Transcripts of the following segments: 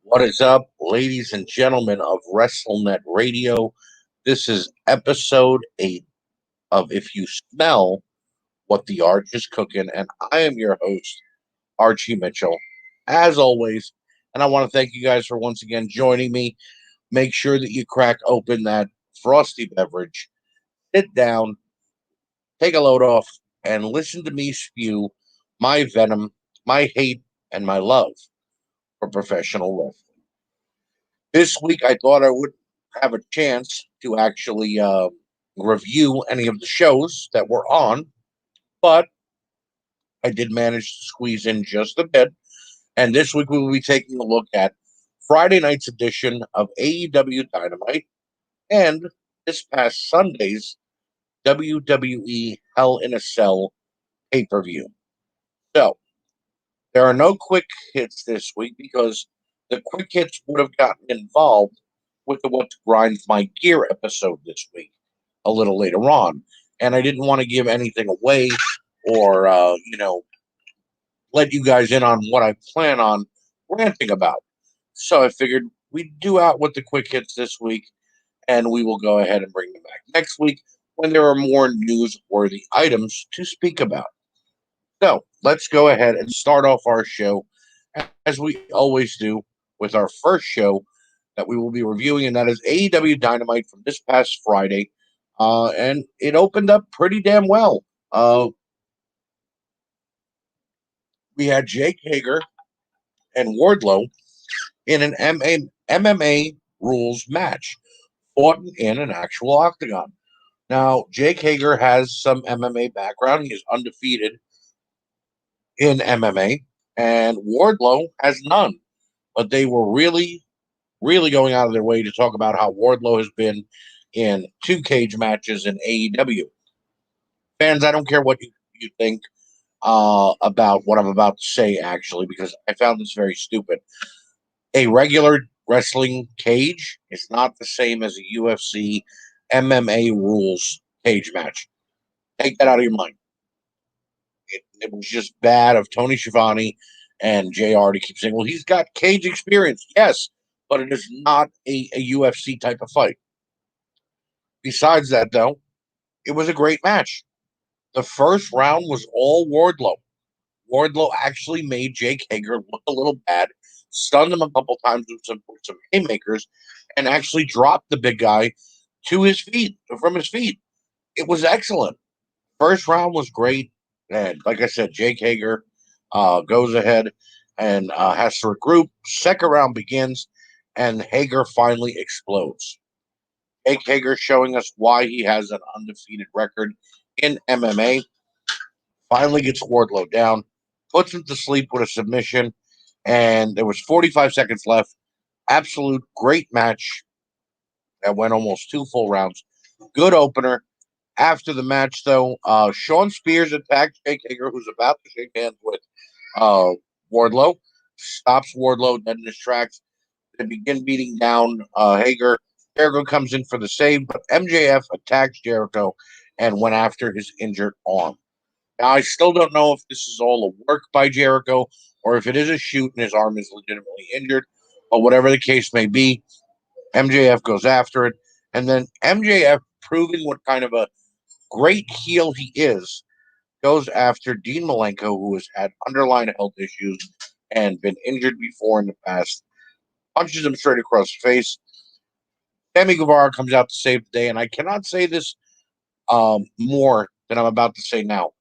What is up, ladies and gentlemen of WrestleNet Radio? This is episode 8 of If You Smell What the Arch is Cooking, and I am your host, Archie Mitchell, as always. And I want to thank you guys for once again joining me. Make sure that you crack open that frosty beverage, sit down, take a load off, and listen to me spew my venom, my hate, and my love for professional wrestling. This week, I thought I would have a chance to actually review any of the shows that were on, but I did manage to squeeze in just a bit. And this week, we will be taking a look at Friday night's edition of AEW Dynamite and this past Sunday's WWE Hell in a Cell pay per view. So, there are no quick hits this week because the quick hits would have gotten involved with the What Grinds My Gear episode this week a little later on. And I didn't want to give anything away or, let you guys in on what I plan on ranting about. So I figured we'd do out with the quick hits this week and we will go ahead and bring them back next week when there are more newsworthy items to speak about. So let's go ahead and start off our show as we always do with our first show that we will be reviewing, and that is AEW Dynamite from this past Friday. And it opened up pretty damn well. We had Jake Hager and Wardlow in an MMA rules match, fought in an actual octagon. Now, Jake Hager has some MMA background. He is undefeated in MMA, and Wardlow has none. But they were really going out of their way to talk about how Wardlow has been in 2 cage matches in AEW. Fans, I don't care what you think about what I'm about to say, actually, because I found this very stupid. A regular wrestling cage is not the same as a UFC MMA rules cage match. Take that out of your mind. It was just bad of Tony Schiavone and JR to keep saying, well, he's got cage experience. Yes, but it is not a UFC type of fight. Besides that, though, it was a great match. The first round was all Wardlow. Wardlow actually made Jake Hager look a little bad, stunned him a couple times with some haymakers, and actually dropped the big guy to his feet, from his feet. It was excellent. First round was great. And like I said, Jake Hager goes ahead and has to regroup. Second round begins, and Hager finally explodes. Jake Hager showing us why he has an undefeated record in MMA. Finally gets Wardlow down, puts him to sleep with a submission, and there was 45 seconds left. Absolute great match that went almost 2 full rounds. Good opener. After the match, though, Sean Spears attacked Jake Hager, who's about to shake hands with uh, Wardlow, stops Wardlow dead in his tracks. They begin beating down Hager. Jericho comes in for the save, but MJF attacks Jericho and went after his injured arm. Now, I still don't know if this is all a work by Jericho or if it is a shoot and his arm is legitimately injured, but whatever the case may be, MJF goes after it. And then MJF, proving what kind of a great heel he is, goes after Dean Malenko, who has had underlying health issues and been injured before in the past, punches him straight across the face. Sammy Guevara comes out to save the day, and I cannot say this more than I'm about to say now.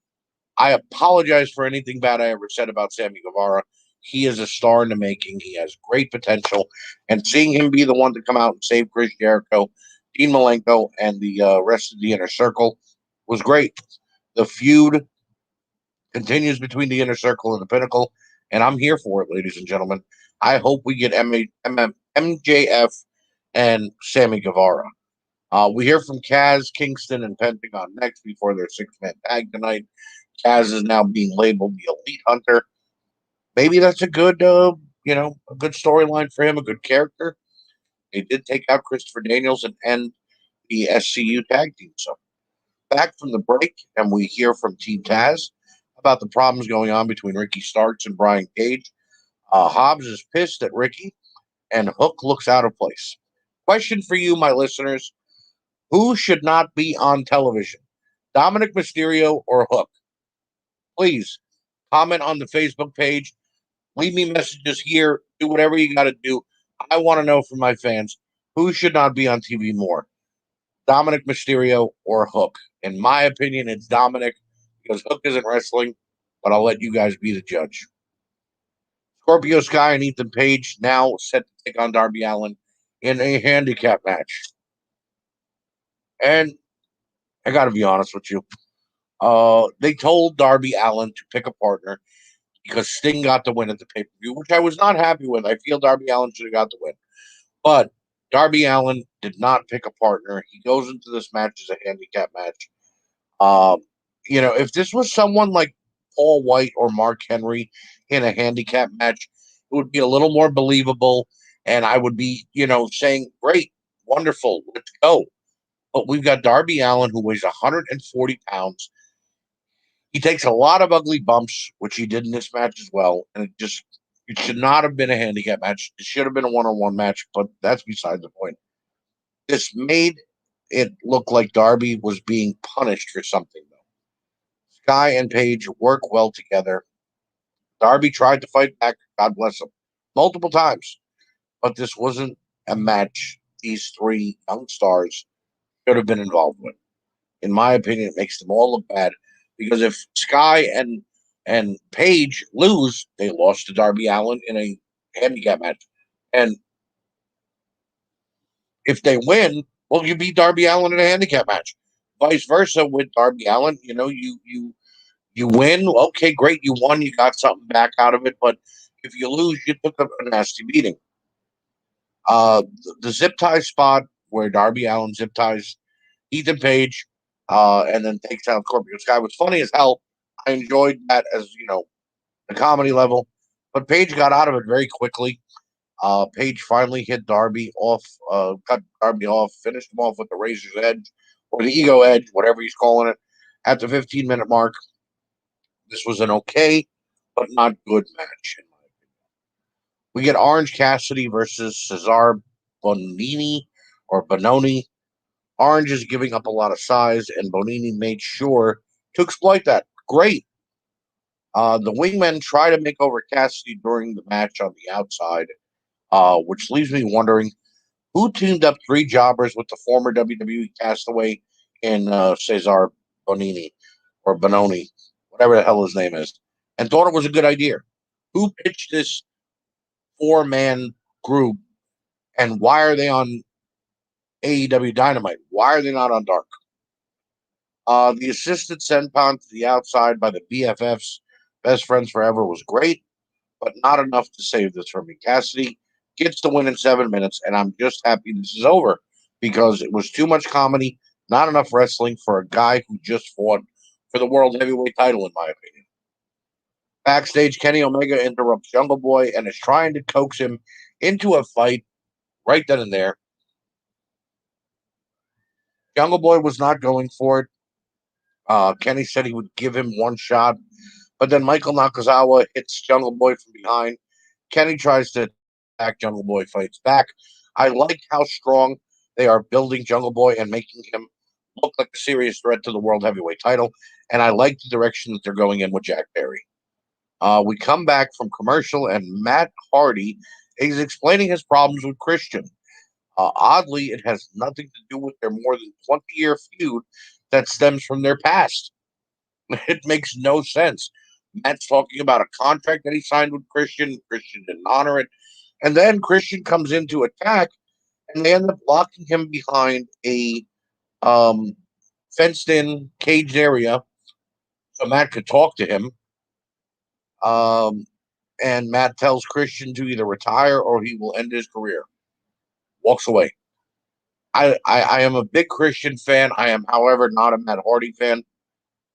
I apologize for anything bad I ever said about Sammy Guevara. He is a star in the making. He has great potential, and seeing him be the one to come out and save Chris Jericho, Dean Malenko, and the rest of the Inner Circle was great. The feud continues between the Inner Circle and the Pinnacle, and I'm here for it, ladies and gentlemen. I hope we get MJF and Sammy Guevara. We hear from Kaz, Kingston, and Pentagon next before their 6-man tag tonight. Kaz is now being labeled the Elite Hunter. Maybe that's a good, a good storyline for him, a good character. They did take out Christopher Daniels and end the SCU tag team. So back from the break, and we hear from Team Taz about the problems going on between Ricky Starks and Brian Cage. Hobbs is pissed at Ricky, and Hook looks out of place. Question for you, my listeners: who should not be on television, Dominic Mysterio or Hook? Please comment on the Facebook page. Leave me messages here. Do whatever you got to do. I want to know from my fans who should not be on TV more, Dominic Mysterio or Hook. In my opinion, it's Dominic because Hook isn't wrestling, but I'll let you guys be the judge. Scorpio Sky and Ethan Page now set to take on Darby Allin in a handicap match. And I got to be honest with you. They told Darby Allin to pick a partner because Sting got the win at the pay per view, which I was not happy with. I feel Darby Allin should have got the win. But Darby Allin did not pick a partner. He goes into this match as a handicap match. Um, if this was someone like Paul White or Mark Henry in a handicap match, it would be a little more believable. And I would be, saying, great, wonderful, let's go. But we've got Darby Allin, who weighs 140 pounds. He takes a lot of ugly bumps, which he did in this match as well. And it should not have been a handicap match. It should have been a one-on-one match, but that's beside the point. This made it look like Darby was being punished for something, though. Sky and Page work well together. Darby tried to fight back, God bless him, multiple times. But this wasn't a match these three young stars should have been involved with. In my opinion, it makes them all look bad because if Sky and Page lose, they lost to Darby Allin in a handicap match. And if they win, well, you beat Darby Allin in a handicap match. Vice versa with Darby Allin, you win. Okay, great, you won. You got something back out of it. But if you lose, you took a nasty beating. The zip tie spot where Darby Allin zip ties Ethan Page, and then takes down Scorpio Sky was funny as hell. I enjoyed that as the comedy level, but Page got out of it very quickly. Page finally hit Darby off, cut Darby off, finished him off with the Razor's Edge or the Ego Edge, whatever he's calling it, at the 15-minute mark. This was an okay but not good match. We get Orange Cassidy versus Cesar Bonini or Bononi. Orange is giving up a lot of size, and Bonini made sure to exploit that. Great. The wingmen try to make over Cassidy during the match on the outside, which leaves me wondering who teamed up three jobbers with the former WWE castaway in Cesar Bonini or Bononi, whatever the hell his name is, and thought it was a good idea. Who pitched this four-man group, and why are they on AEW Dynamite? Why are they not on Dark? The assisted senton to the outside by the BFFs, best friends forever, was great, but not enough to save this for me. Cassidy gets the win in 7 minutes, and I'm just happy this is over because it was too much comedy, not enough wrestling for a guy who just fought for the world heavyweight title, in my opinion. Backstage, Kenny Omega interrupts Jungle Boy and is trying to coax him into a fight right then and there. Jungle Boy was not going for it. Kenny said he would give him one shot, but then Michael Nakazawa hits Jungle Boy from behind. Kenny tries to attack. Jungle Boy fights back. I like how strong they are building Jungle Boy and making him look like a serious threat to the World Heavyweight title, and I like the direction that they're going in with Jack Perry. We come back from commercial, and Matt Hardy is explaining his problems with Christian. Oddly, it has nothing to do with their more than 20-year feud that stems from their past. It makes no sense. Matt's talking about a contract that he signed with Christian. Christian didn't honor it. And then Christian comes in to attack, and they end up locking him behind a um, fenced in caged area so Matt could talk to him. Um, and Matt tells Christian to either retire or he will end his career. Walks away. I am a big Christian fan. I am, however, not a Matt Hardy fan.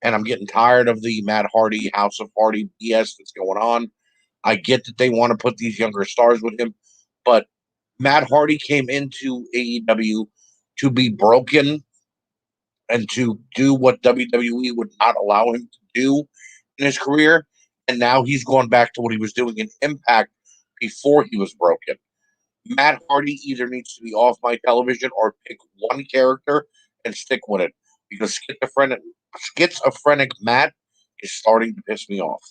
And I'm getting tired of the Matt Hardy, House of Hardy BS that's going on. I get that they want to put these younger stars with him, but Matt Hardy came into AEW to be broken and to do what WWE would not allow him to do. in his career, and now he's gone back to what he was doing in Impact before he was broken. Matt Hardy either needs to be off my television or pick one character and stick with it because schizophrenic Matt is starting to piss me off.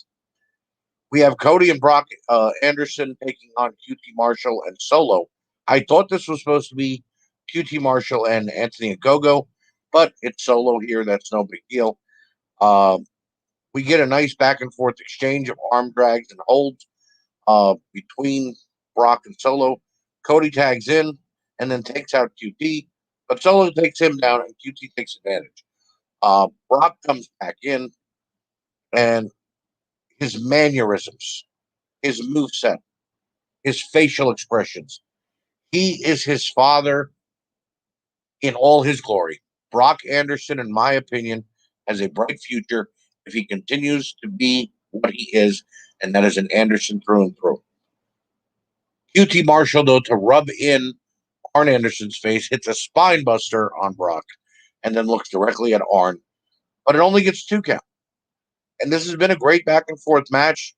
We have Cody and Brock Anderson taking on QT Marshall and Solo. I thought this was supposed to be QT Marshall and Anthony Ogogo, but it's Solo here. That's no big deal. Um, we get a nice back and forth exchange of arm drags and holds between Brock and Solo. Cody tags in and then takes out QT, but Solo takes him down and QT takes advantage. Brock comes back in and his mannerisms, his moveset, his facial expressions. He is his father in all his glory. Brock Anderson, in my opinion, has a bright future if he continues to be what he is, and that is an Anderson through and through. QT Marshall, though, to rub in Arn Anderson's face, hits a spine buster on Brock and then looks directly at Arn, but it only gets 2 count. And this has been a great back and forth match.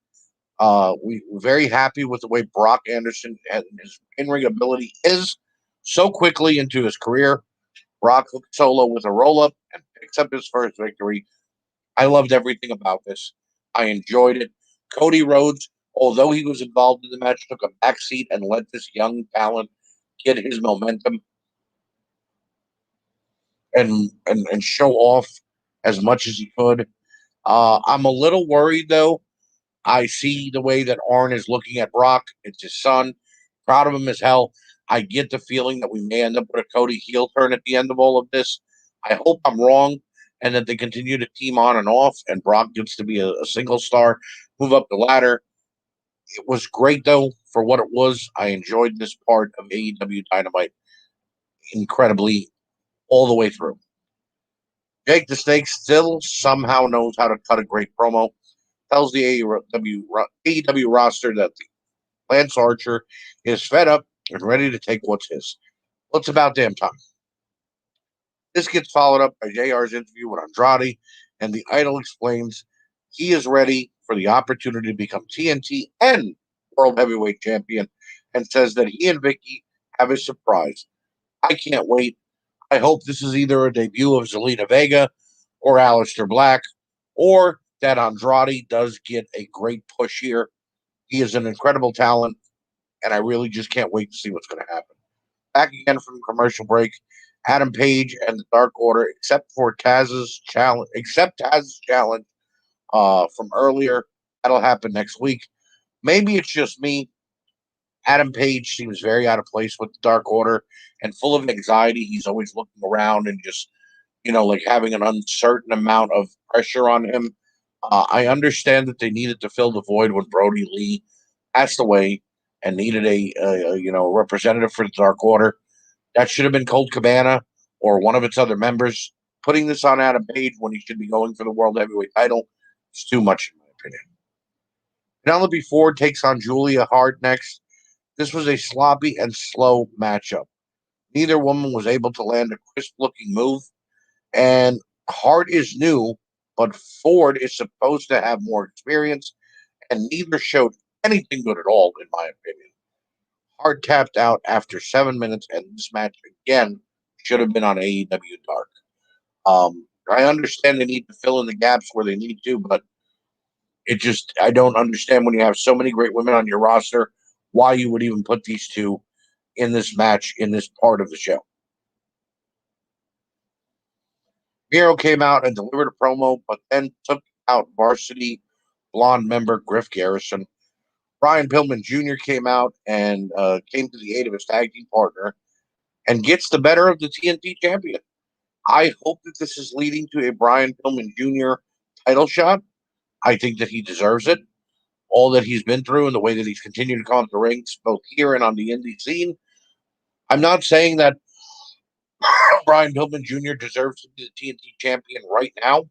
We're very happy with the way Brock Anderson and his in-ring ability is so quickly into his career. Brock hooks Solo with a roll-up and picks up his first victory. I loved everything about this. I enjoyed it. Cody Rhodes, although he was involved in the match, took a backseat and let this young talent get his momentum and show off as much as he could. I'm a little worried though. I see the way that Arn is looking at Brock. It's his son. Proud of him as hell. I get the feeling that we may end up with a Cody heel turn at the end of all of this. I hope I'm wrong and that they continue to team on and off and Brock gets to be a single star, move up the ladder. It was great though for what it was. I enjoyed this part of AEW Dynamite incredibly all the way through. Jake the Snake still somehow knows how to cut a great promo. Tells the AEW roster that Lance Archer is fed up and ready to take what's his. Well, it's about damn time. This gets followed up by JR's interview with Andrade, and the Idol explains he is ready for the opportunity to become TNT and World Heavyweight Champion, and says that he and Vicky have a surprise. I can't wait. I hope this is either a debut of Zelina Vega or Aleister Black, or that Andrade does get a great push here. He is an incredible talent, and I really just can't wait to see what's going to happen. Back again from commercial break. Adam Page and the Dark Order, except Taz's challenge from earlier. That'll happen next week. Maybe it's just me. Adam Page seems very out of place with the Dark Order and full of anxiety. He's always looking around and just, like having an uncertain amount of pressure on him. I understand that they needed to fill the void when Brody Lee passed away and needed a representative for the Dark Order. That should have been Colt Cabana or one of its other members. Putting this on Adam Page when he should be going for the World Heavyweight title is too much, in my opinion. Penelope Ford takes on Julia Hart next. This was a sloppy and slow matchup. Neither woman was able to land a crisp looking move, and Hart is new, but Ford is supposed to have more experience, and neither showed anything good at all, in my opinion. Hart tapped out after 7 minutes, and this match again should have been on AEW Dark. I understand they need to fill in the gaps where they need to, but I don't understand when you have so many great women on your roster why you would even put these two in this match in this part of the show. Miro came out and delivered a promo, but then took out varsity blonde member Griff Garrison. Brian Pillman Jr. came out and came to the aid of his tag team partner and gets the better of the TNT champion. I hope that this is leading to a Brian Pillman Jr. title shot. I think that he deserves it. All that he's been through and the way that he's continued to come up the ranks, both here and on the indie scene. I'm not saying that Brian Pillman Jr. deserves to be the TNT champion right now,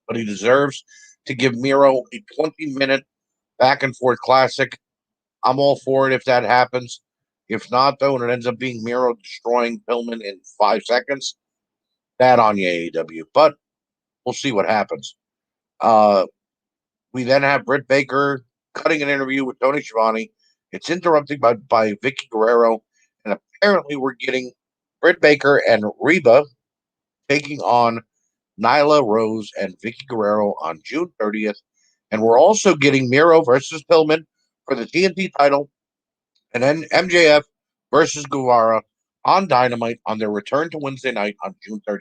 but he deserves to give Miro a 20-minute back and forth classic. I'm all for it if that happens. If not, though, and it ends up being Miro destroying Pillman in 5 seconds, bad on you, AEW. But we'll see what happens. We then have Britt Baker cutting an interview with Tony Schiavone. It's interrupted by Vicky Guerrero, and apparently we're getting Britt Baker and Reba taking on Nyla Rose and Vicky Guerrero on June 30th. And we're also getting Miro versus Pillman for the TNT title, and then MJF versus Guevara on Dynamite on their return to Wednesday night on June 30th.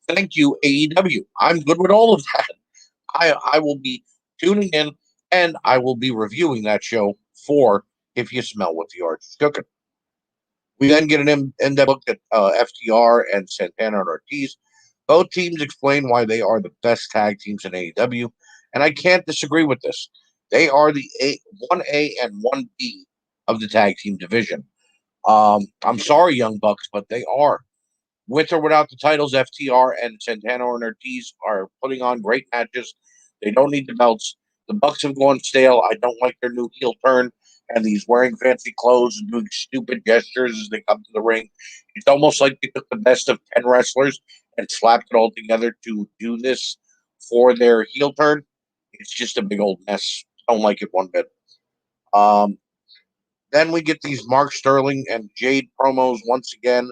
Thank you, AEW. I'm good with all of that. I will be tuning in and I will be reviewing that show for If You Smell What the Arch is Cooking. We then get an in-depth look at FTR and Santana and Ortiz. Both teams explain why they are the best tag teams in AEW, and I can't disagree with this. They are the 1A and 1B of the tag team division. I'm sorry, Young Bucks, but they are. With or without the titles, FTR and Santana and Ortiz are putting on great matches. They don't need the belts. The Bucks have gone stale. I don't like their new heel turn and these wearing fancy clothes and doing stupid gestures as they come to the ring. It's almost like they took the best of 10 wrestlers and slapped it all together to do this for their heel turn. It's just a big old mess. Don't like it one bit. Um, then we get these Mark Sterling and Jade promos once again,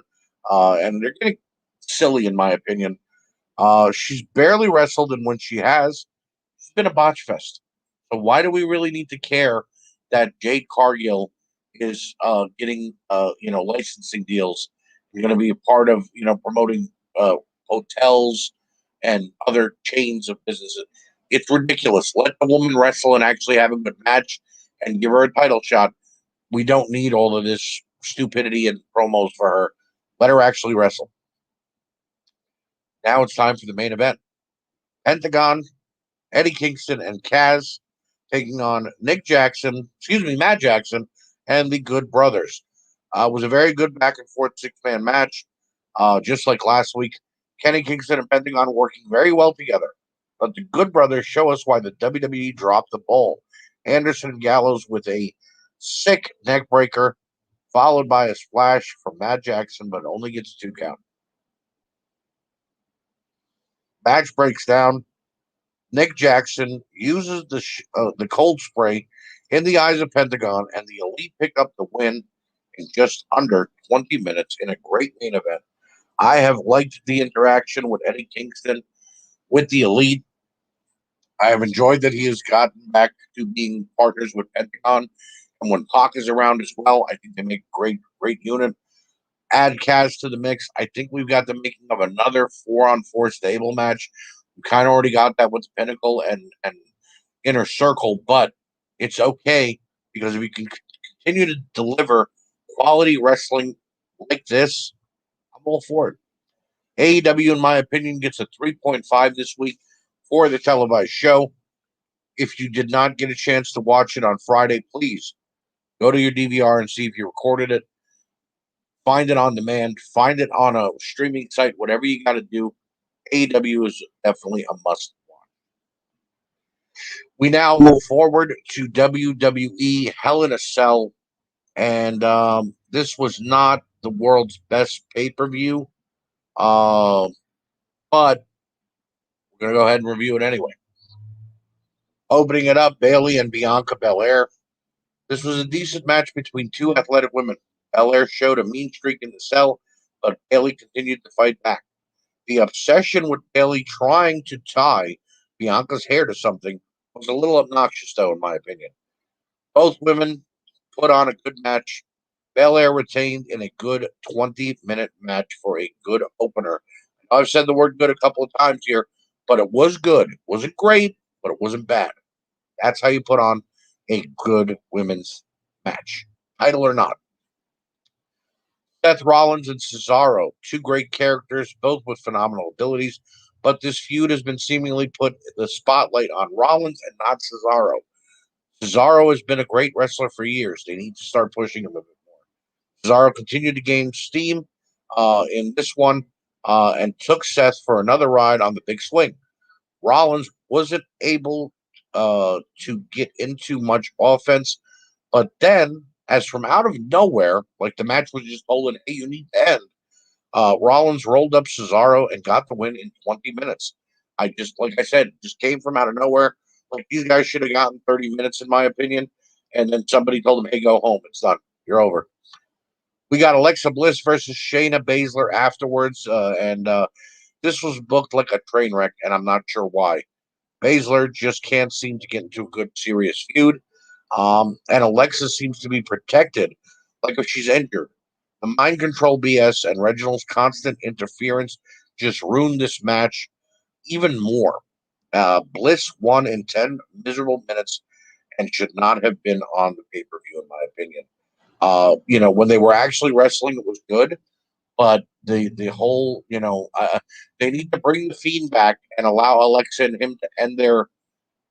and they're getting silly in my opinion. She's barely wrestled, and when she has, it's been a botch fest. So why do we really need to care that Jade Cargill is getting licensing deals? You're going to be a part of promoting hotels and other chains of businesses. It's ridiculous. Let the woman wrestle and actually have a good match, and give her a title shot. We don't need all of this stupidity and promos for her. Let her actually wrestle. Now it's time for the main event. Pentagon, Eddie Kingston, and Kaz taking on Matt Jackson, and the Good Brothers. It was a very good back and forth 6-man match. Just like last week, Kenny Kingston and Pentagon working very well together. But the Good Brothers show us why the WWE dropped the ball. Anderson and Gallows with a sick neck breaker, followed by a splash from Matt Jackson, but only gets 2 count. Match breaks down. Nick Jackson uses the cold spray in the eyes of Pentagon, and the Elite pick up the win in just under 20 minutes in a great main event. I have liked the interaction with Eddie Kingston with the Elite. I have enjoyed that he has gotten back to being partners with Pentagon, and when Pac is around as well, I think they make a great unit. Add Kaz to the mix. I think we've got the making of another 4-on-4 stable match. We kind of already got that with Pinnacle and Inner Circle, but it's okay because if we can continue to deliver quality wrestling like this, I'm all for it. AEW, in my opinion, gets a 3.5 this week for the televised show. If you did not get a chance to watch it on Friday, please go to your DVR and see if you recorded it. Find it on demand, find it on a streaming site, whatever you got to do. AEW is definitely a must watch. We now move forward to WWE Hell in a Cell, and this was not the world's best pay-per-view, but we're going to go ahead and review it anyway. Opening it up, Bayley and Bianca Belair. This was a decent match between two athletic women. Belair showed a mean streak in the cell, but Bayley continued to fight back. The obsession with Bayley trying to tie Bianca's hair to something was a little obnoxious, though, in my opinion. Both women put on a good match. Belair retained in a good 20-minute match for a good opener. I've said the word good a couple of times here, but it was good. It wasn't great, but it wasn't bad. That's how you put on a good women's match, title or not. Seth Rollins and Cesaro, two great characters, both with phenomenal abilities, but this feud has been seemingly put the spotlight on Rollins and not Cesaro. Cesaro has been a great wrestler for years. They need to start pushing him a bit more. Cesaro continued to gain steam in this one and took Seth for another ride on the big swing. Rollins wasn't able to get into much offense, but then, as from out of nowhere, like the match was just told, hey, you need to end, Rollins rolled up Cesaro and got the win in 20 minutes. Like I said, just came from out of nowhere, Like these guys should have gotten 30 minutes, in my opinion, and then somebody told them, "Hey, go home. It's done. You're over." We got Alexa Bliss versus Shayna Baszler afterwards, and this was booked like a train wreck, and I'm not sure why. Baszler just can't seem to get into a good, serious feud, and Alexa seems to be protected, like if she's injured. The mind control BS and Reginald's constant interference just ruined this match even more. Bliss won in 10 miserable minutes and should not have been on the pay per view, in my opinion. When they were actually wrestling, it was good, but the whole, they need to bring the Fiend back and allow Alexa and him to end their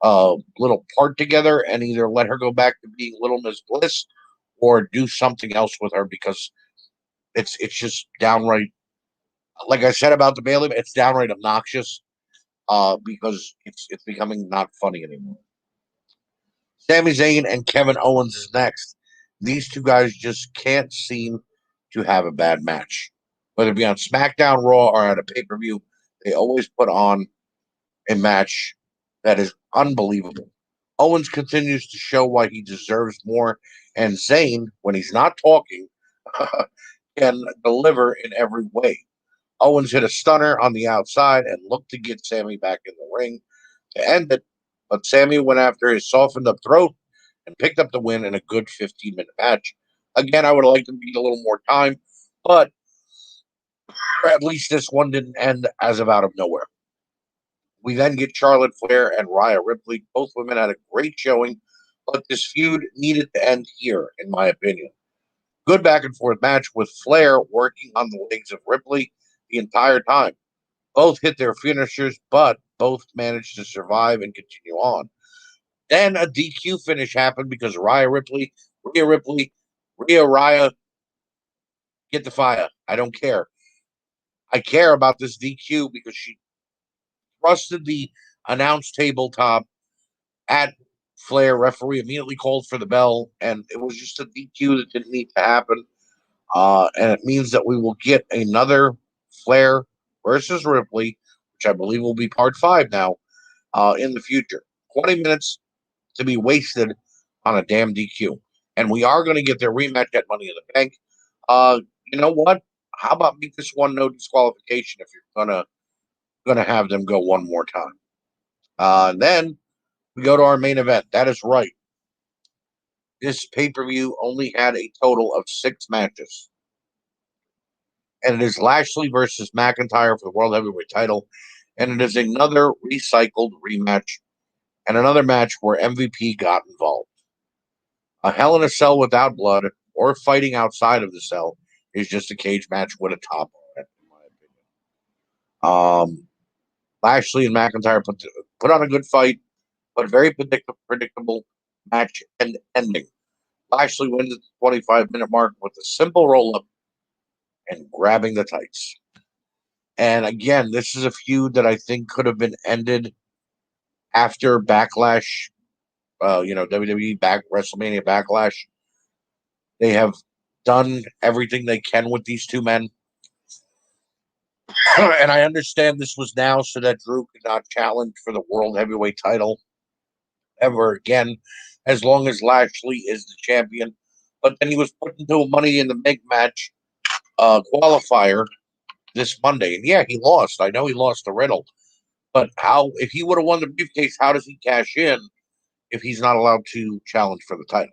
little part together, and either let her go back to being Little Miss Bliss or do something else with her, because it's just downright, like I said about the Bailey, it's downright obnoxious, because it's becoming not funny anymore. Sami Zayn and Kevin Owens is next. These two guys just can't seem to have a bad match. Whether it be on SmackDown, Raw, or at a pay per view, they always put on a match that is unbelievable. Owens continues to show why he deserves more, and Zayn, when he's not talking, can deliver in every way. Owens hit a stunner on the outside and looked to get Sammy back in the ring to end it, but Sammy went after his softened up throat and picked up the win in a good 15-minute match. Again, I would have liked to be a little more time, but at least this one didn't end as of out of nowhere. We then get Charlotte Flair and Rhea Ripley. Both women had a great showing, but this feud needed to end here, in my opinion. Good back and forth match with Flair working on the legs of Ripley the entire time. Both hit their finishers, but both managed to survive and continue on. Then a DQ finish happened because Rhea Ripley, Rhea, get the fire. I don't care. I care about this DQ because she thrusted the announce tabletop at Flair. Referee immediately called for the bell, and it was just a DQ that didn't need to happen. And it means that we will get another Flair versus Ripley, which I believe will be part 5 now, in the future. 20 minutes to be wasted on a damn DQ. And we are going to get their rematch at Money in the Bank. You know what? How about make this one no disqualification if you're gonna have them go one more time? And then we go to our main event. That is right. This pay per view only had a total of 6 matches, and it is Lashley versus McIntyre for the World Heavyweight Title, and it is another recycled rematch and another match where MVP got involved. A Hell in a Cell without blood or fighting outside of the cell is just a cage match with a top on it, in my opinion. Lashley and McIntyre put on a good fight, but very predictable match and ending. Lashley wins at the 25-minute mark with a simple roll up and grabbing the tights. And again, this is a feud that I think could have been ended after Backlash, WWE WrestleMania Backlash. They have done everything they can with these two men. And I understand this was now so that Drew could not challenge for the World Heavyweight title ever again, as long as Lashley is the champion. But then he was put into a Money in the Bank match qualifier this Monday. And yeah, he lost. I know he lost to Riddle. But if he would have won the briefcase, how does he cash in if he's not allowed to challenge for the title?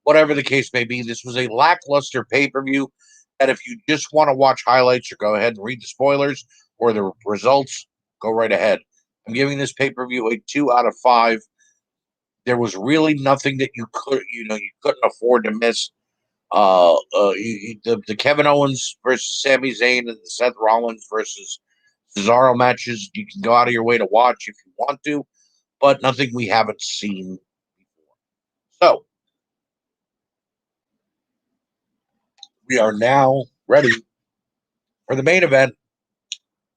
Whatever the case may be, this was a lackluster pay-per-view that if you just want to watch highlights or go ahead and read the spoilers or the results, go right ahead. I'm giving this pay-per-view a 2 out of 5. There was really nothing that you couldn't afford to miss. The Kevin Owens versus Sami Zayn and the Seth Rollins versus Cesaro matches, you can go out of your way to watch if you want to, but nothing we haven't seen before. So, we are now ready for the main event.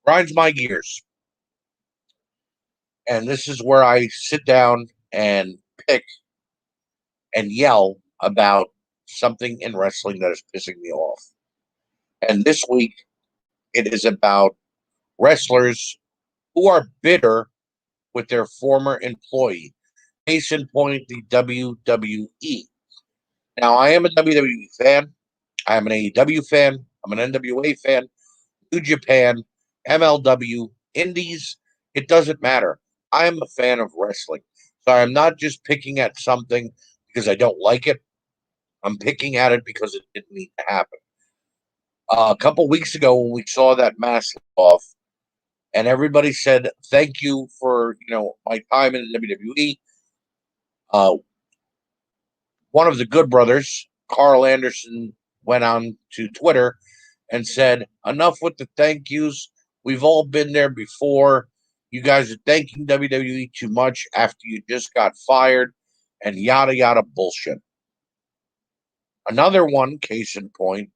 Grinds my gears. And this is where I sit down and pick and yell about something in wrestling that is pissing me off. And this week, it is about wrestlers who are bitter with their former employee. Case in point, the WWE. Now, I am a WWE fan. I am an AEW fan. I'm an NWA fan. New Japan, MLW, Indies. It doesn't matter. I am a fan of wrestling. So I'm not just picking at something because I don't like it. I'm picking at it because it didn't need to happen. A couple weeks ago, when we saw that mask off, and everybody said thank you for my time in the WWE. Uh, One of the Good Brothers, Carl Anderson, went on to Twitter and said, "Enough with the thank yous. We've all been there before. You guys are thanking WWE too much after you just got fired, and yada yada bullshit." Another one, case in point,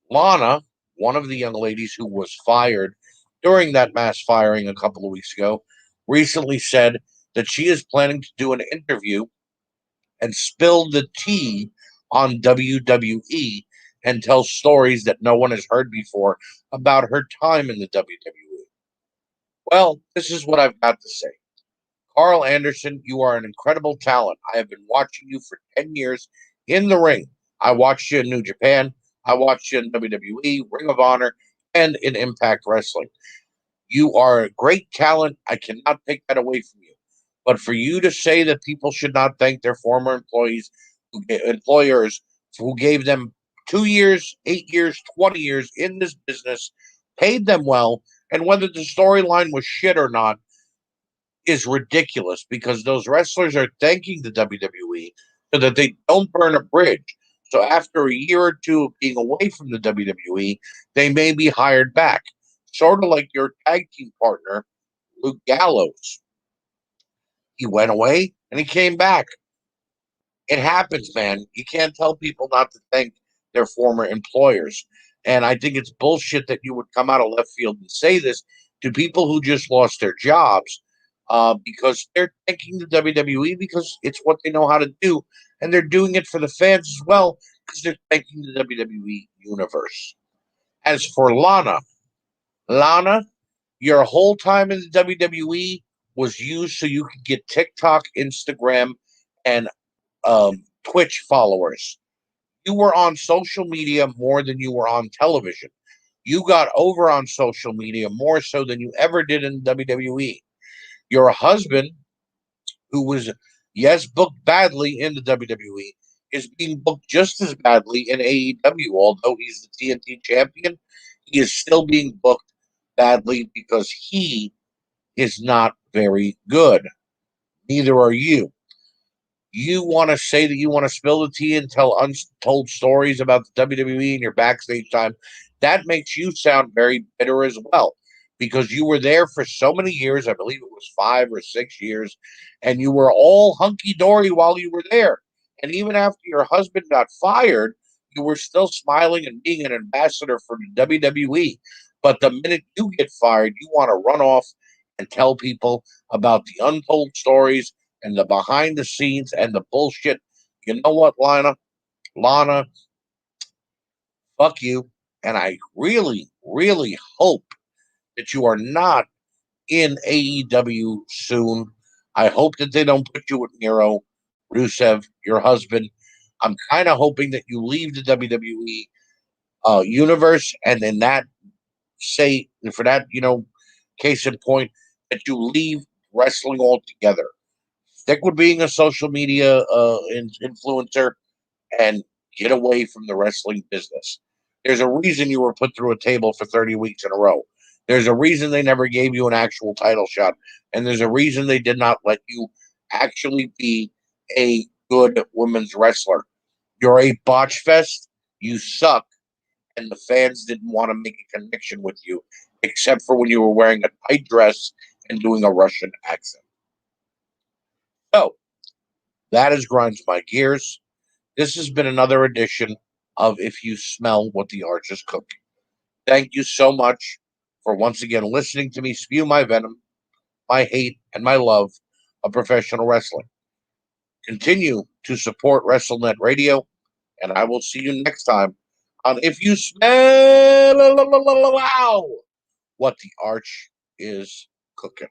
Lana, one of the young ladies who was fired during that mass firing a couple of weeks ago, recently said that she is planning to do an interview and spill the tea on WWE and tell stories that no one has heard before about her time in the WWE. Well, this is what I've got to say. Carl Anderson, you are an incredible talent. I have been watching you for 10 years in the ring. I watched you in New Japan. I watched you in WWE, Ring of Honor, and in Impact Wrestling. You are a great talent. I cannot take that away from you. But for you to say that people should not thank their former employers who gave them 2 years, 8 years, 20 years in this business, paid them well, and whether the storyline was shit or not is ridiculous because those wrestlers are thanking the WWE so that they don't burn a bridge. So after a year or two of being away from the WWE, they may be hired back. Sort of like your tag team partner, Luke Gallows. He went away and he came back. It happens, man. You can't tell people not to thank their former employers. And I think it's bullshit that you would come out of left field and say this to people who just lost their jobs because they're thanking the WWE because it's what they know how to do. And they're doing it for the fans as well because they're thanking the WWE universe. As for Lana, your whole time in the WWE was used so you could get TikTok, Instagram, and Twitch followers. You were on social media more than you were on television. You got over on social media more so than you ever did in WWE. Your husband, who was, yes, booked badly in the WWE, is being booked just as badly in AEW. Although he's the TNT champion, he is still being booked badly because he is not very good. Neither are you. You want to say that you want to spill the tea and tell untold stories about the WWE and your backstage time. That makes you sound very bitter as well because you were there for so many years. I believe it was 5 or 6 years, and you were all hunky dory while you were there. And even after your husband got fired, you were still smiling and being an ambassador for the WWE. But the minute you get fired, you want to run off and tell people about the untold stories and the behind the scenes and the bullshit. You know what, Lana, fuck you. And I really, really hope that you are not in AEW soon. I hope that they don't put you with Miro, Rusev, your husband. I'm kind of hoping that you leave the WWE universe, and then that say for that, case in point, that you leave wrestling altogether. Stick with being a social media influencer and get away from the wrestling business. There's a reason you were put through a table for 30 weeks in a row. There's a reason they never gave you an actual title shot. And there's a reason they did not let you actually be a good women's wrestler. You're a botch fest. You suck. And the fans didn't want to make a connection with you, except for when you were wearing a tight dress and doing a Russian accent. So that is grinds my gears. This has been another edition of If You Smell What the Arch is Cooking. Thank you so much for once again listening to me spew my venom, my hate, and my love of professional wrestling. Continue to support WrestleNet Radio, and I will see you next time on If You Smell What the Arch is Cooking.